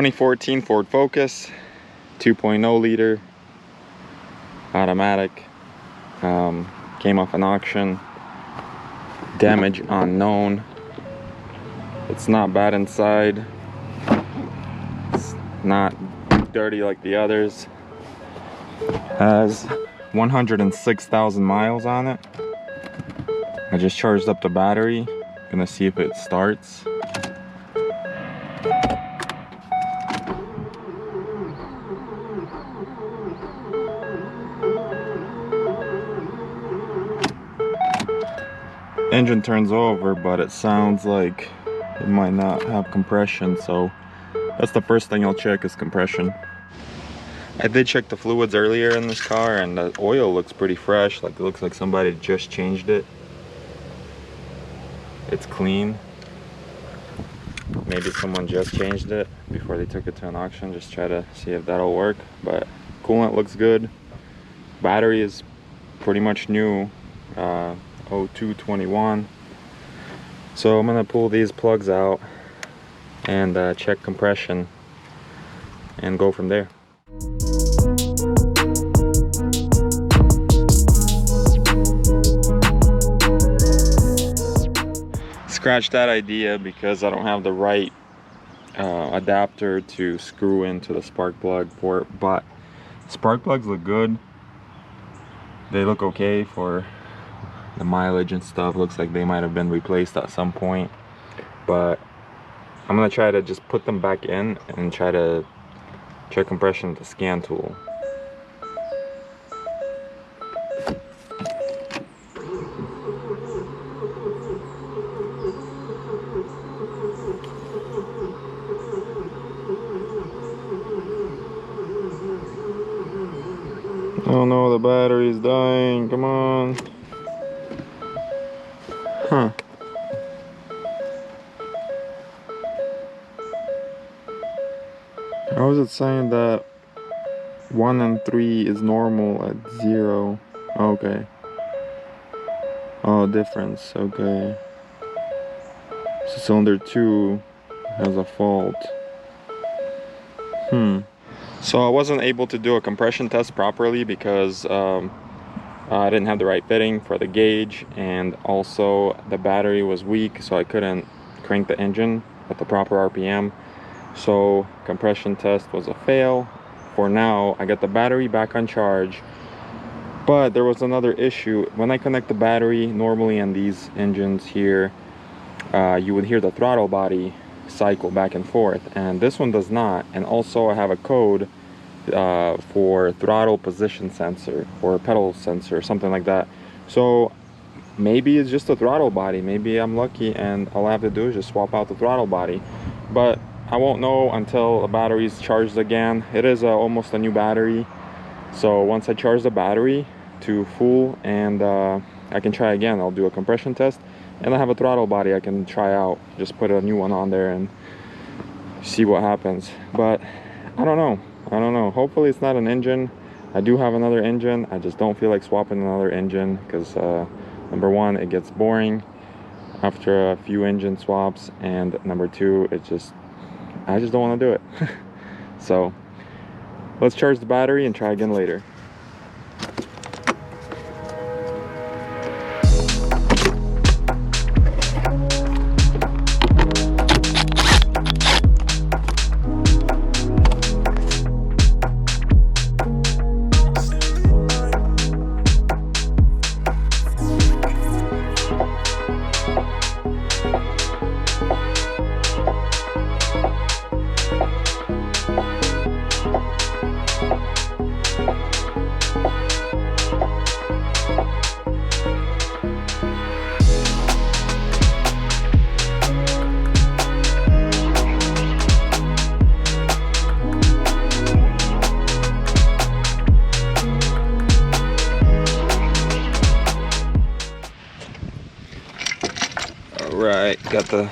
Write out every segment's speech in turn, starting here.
2014 Ford Focus, 2.0 liter, automatic. Came off an auction. Damage unknown. It's not bad inside. It's not dirty like the others. Has 106,000 miles on it. I just charged up the battery. Gonna see if it starts. Engine turns over, but it sounds like it might not have compression, so that's the first thing I'll check is compression. I did check the fluids earlier in this car, and the oil looks pretty fresh. Like, it looks like somebody just changed it. It's clean. Maybe someone just changed it before they took it to an auction. Just try to see if that'll work. But coolant looks good. Battery is pretty much new. 0221. So I'm gonna pull these plugs out and check compression and go from there. Scratch that idea because I don't have the right adapter to screw into the spark plug port, but spark plugs look good. They look okay for the mileage and stuff. Looks like they might have been replaced at some point, but I'm gonna try to just put them back in and try to check compression with the scan tool. Oh no, the battery's dying. Come on. Huh. How is it saying that 1 and 3 is normal at 0? Okay. Oh, difference. Okay. So cylinder 2 has a fault. So I wasn't able to do a compression test properly because I didn't have the right fitting for the gauge, and also the battery was weak, so I couldn't crank the engine at the proper RPM. So compression test was a fail. For now, I got the battery back on charge, but there was another issue. When I connect the battery, normally in these engines here, you would hear the throttle body cycle back and forth, and this one does not. And also I have a code for throttle position sensor or pedal sensor, something like that. So maybe it's just a throttle body. Maybe I'm lucky and all I have to do is just swap out the throttle body, but I won't know until the battery's charged again. It is almost a new battery, so once I charge the battery to full and I can try again, I'll do a compression test, and I have a throttle body I can try out. Just put a new one on there and see what happens. But I don't know. Hopefully it's not an engine. I do have another engine. I just don't feel like swapping another engine because number one, it gets boring after a few engine swaps, and number two, I just don't want to do it. So let's charge the battery and try again later. Alright, got the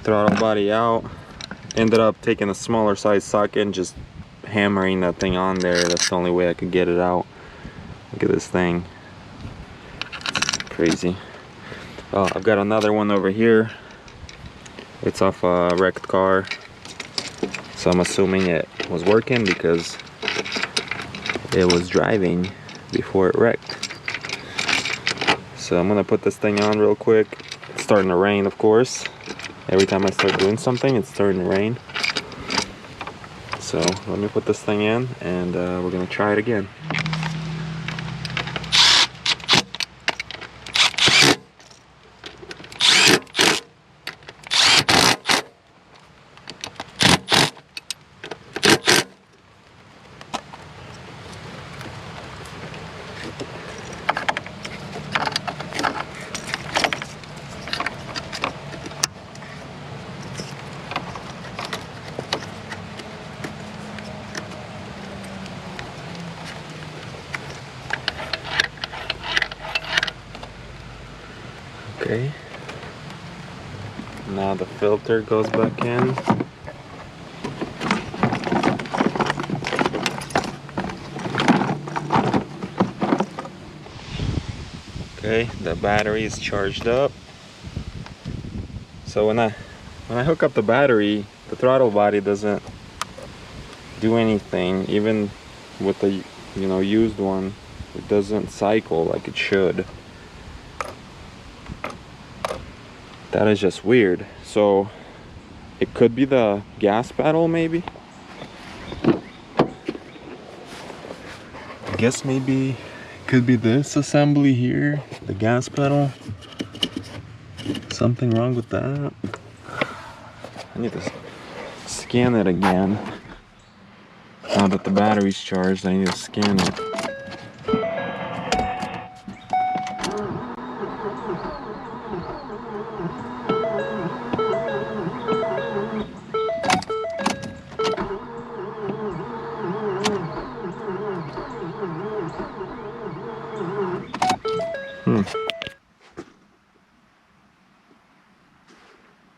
throttle body out. Ended up taking a smaller size socket and just hammering that thing on there. That's the only way I could get it out. Look at this thing. Crazy. I've got another one over here. It's off a wrecked car. So I'm assuming it was working because it was driving before it wrecked. So I'm gonna put this thing on real quick. It's starting to rain, of course. Every time I start doing something, it's starting to rain. So let me put this thing in, and we're gonna try it again. Okay. Now the filter goes back in. Okay, the battery is charged up. So when I hook up the battery, the throttle body doesn't do anything. Even with the used one, it doesn't cycle like it should. That is just weird. So it could be the gas pedal, maybe. I guess maybe it could be this assembly here, the gas pedal. Something wrong with that. I need to scan it again. Now that the battery's charged, I need to scan it.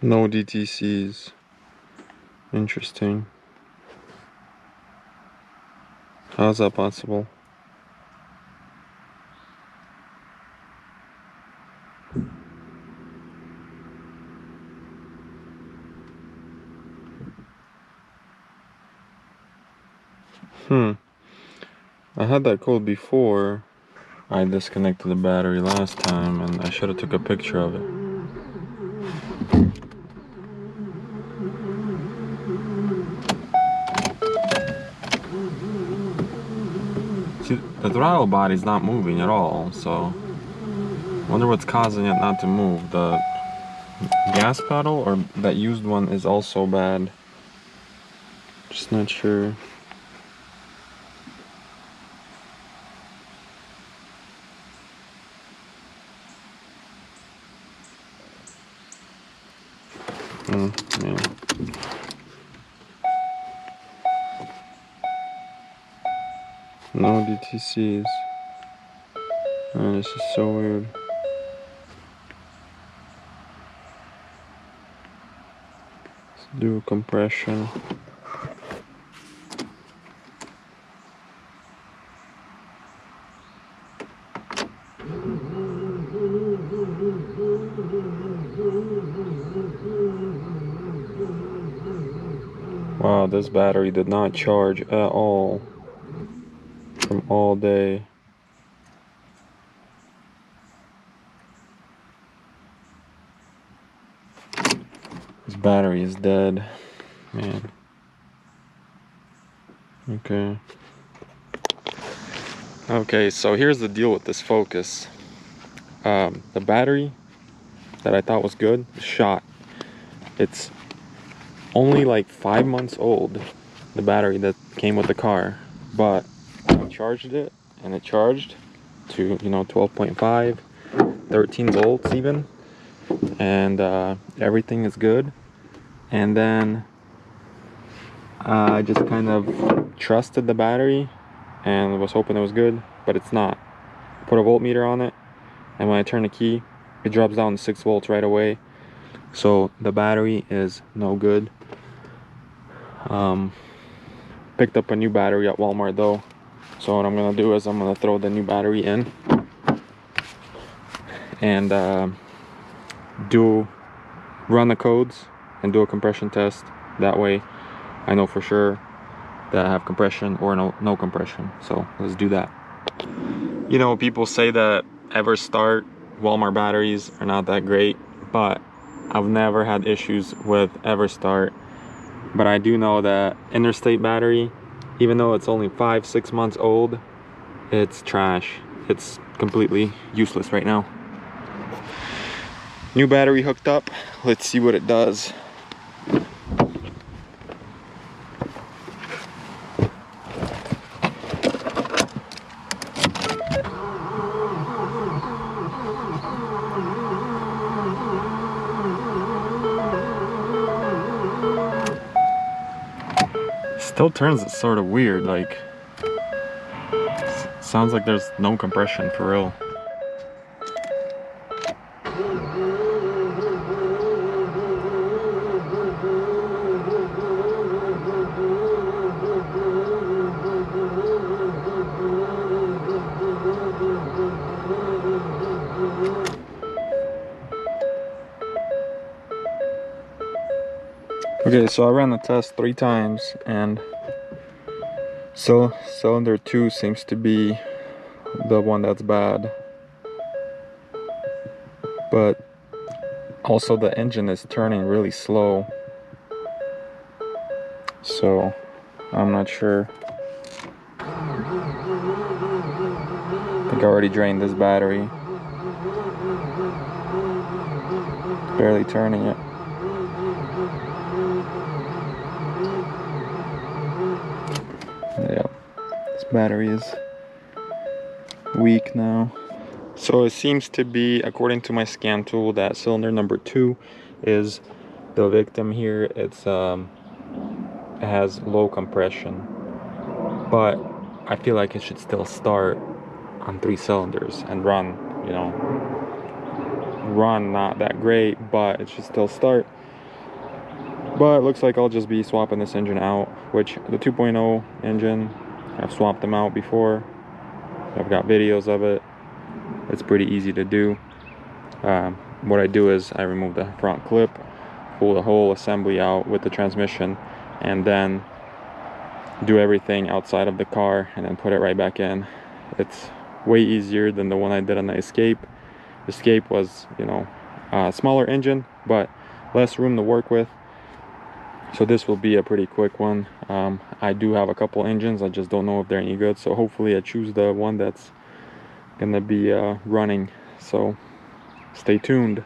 No DTCs. Interesting. How's that possible? I had that code before. I disconnected the battery last time, and I should have took a picture of it. See, the throttle body's not moving at all, so I wonder what's causing it not to move. The gas pedal or that used one is also bad. Just not sure. Yeah. No DTCs. Oh, this is so weird. Let's do a compression. Wow, this battery did not charge at all from all day. This battery is dead, man. Okay, so here's the deal with this Focus. The battery that I thought was good is shot. It's only like 5 months old, the battery that came with the car, but I charged it and it charged to 12.5, 13 volts even, and everything is good. And then I just kind of trusted the battery and was hoping it was good, but it's not. Put a voltmeter on it, and when I turn the key, it drops down to 6 volts right away. So the battery is no good. Picked up a new battery at Walmart though. So what I'm gonna do is I'm gonna throw the new battery in and run the codes and do a compression test. That way I know for sure that I have compression or no compression. So let's do that. You know, people say that EverStart Walmart batteries are not that great, but I've never had issues with EverStart. But I do know that Interstate battery, even though it's only 5-6 months old, it's trash. It's completely useless right now. New battery hooked up. Let's see what it does. Still turns sort of weird, like sounds like there's no compression for real. Okay, so I ran the test 3 times, and so cylinder 2 seems to be the one that's bad. But also the engine is turning really slow. So I'm not sure. I think I already drained this battery. Barely turning it. Yep, this battery is weak now. So it seems to be, according to my scan tool, that cylinder number 2 is the victim here. It has low compression, but I feel like it should still start on 3 cylinders and run, you know, run not that great, but it should still start. But it looks like I'll just be swapping this engine out, which the 2.0 engine, I've swapped them out before. I've got videos of it. It's pretty easy to do. What I do is I remove the front clip, pull the whole assembly out with the transmission, and then do everything outside of the car and then put it right back in. It's way easier than the one I did on the Escape. Escape was, you know, a smaller engine, but less room to work with. So this will be a pretty quick one. I do have a couple engines, I just don't know if they're any good, so hopefully I choose the one that's gonna be running. So stay tuned.